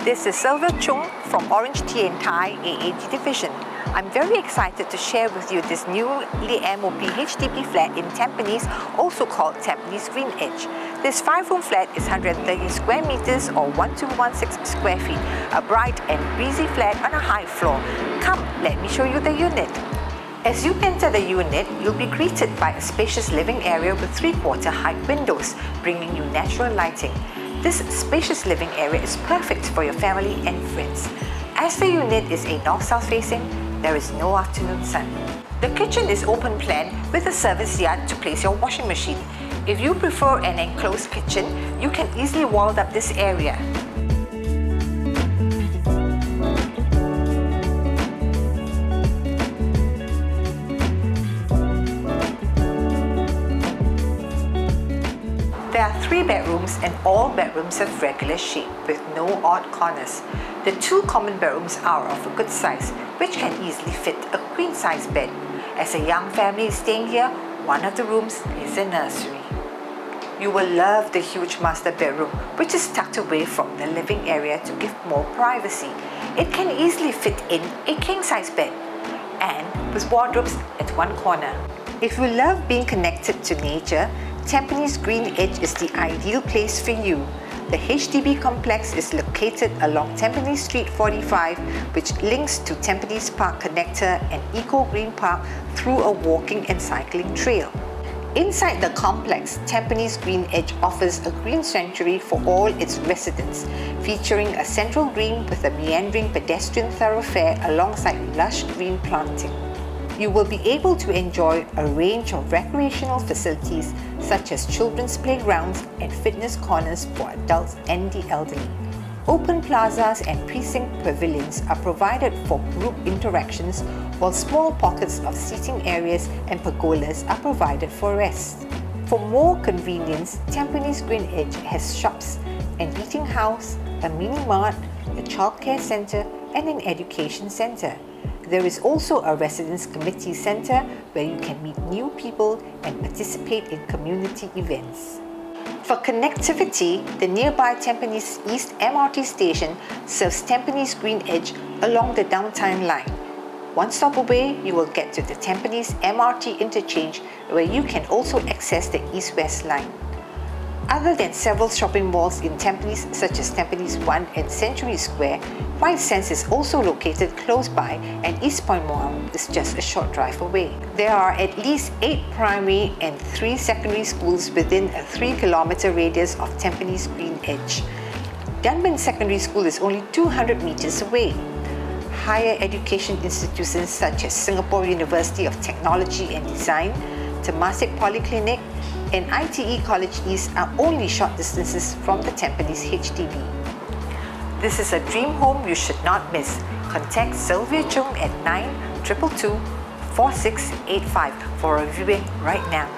This is Sylvia Chung from OrangeTee and Thai AAG Division. I'm very excited to share with you this newly MOP HDB flat in Tampines, also called Tampines GreenEdge. This 5-room flat is 130 square meters or 1216 square feet, a bright and breezy flat on a high floor. Come, let me show you the unit. As you enter the unit, you'll be greeted by a spacious living area with 3/4 height windows, bringing you natural lighting. This spacious living area is perfect for your family and friends. As the unit is a north-south facing, there is no afternoon sun. The kitchen is open plan with a service yard to place your washing machine. If you prefer an enclosed kitchen, you can easily wall up this area. There are 3 bedrooms and all bedrooms have regular shape with no odd corners. The 2 common bedrooms are of a good size, which can easily fit a queen-size bed. As a young family is staying here, one of the rooms is a nursery. You will love the huge master bedroom, which is tucked away from the living area to give more privacy. It can easily fit in a king-size bed and with wardrobes at one corner. If you love being connected to nature, Tampines GreenEdge is the ideal place for you. The HDB complex is located along Tampines Street 45, which links to Tampines Park Connector and Eco Green Park through a walking and cycling trail. Inside the complex, Tampines GreenEdge offers a green sanctuary for all its residents, featuring a central green with a meandering pedestrian thoroughfare alongside lush green planting. You will be able to enjoy a range of recreational facilities such as children's playgrounds and fitness corners for adults and the elderly. Open plazas and precinct pavilions are provided for group interactions, while small pockets of seating areas and pergolas are provided for rest. For more convenience, Tampines GreenEdge has shops, an eating house, a mini-mart, a childcare centre and an education centre. There is also a residence committee centre where you can meet new people and participate in community events. For connectivity, the nearby Tampines East MRT station serves Tampines GreenEdge along the downtown line. One stop away, you will get to the Tampines MRT interchange where you can also access the East-West line. Other than several shopping malls in Tampines such as Tampines 1 and Century Square, White Sands is also located close by and East Point Mall is just a short drive away. There are at least 8 primary and 3 secondary schools within a 3-kilometer radius of Tampines GreenEdge. Dunman Secondary School is only 200 meters away. Higher education institutions such as Singapore University of Technology and Design, Temasek Polyclinic, and ITE College East are only short distances from the Tampines HDB. This is a dream home you should not miss. Contact Sylvia Chung at 9 222 4685 for a viewing right now.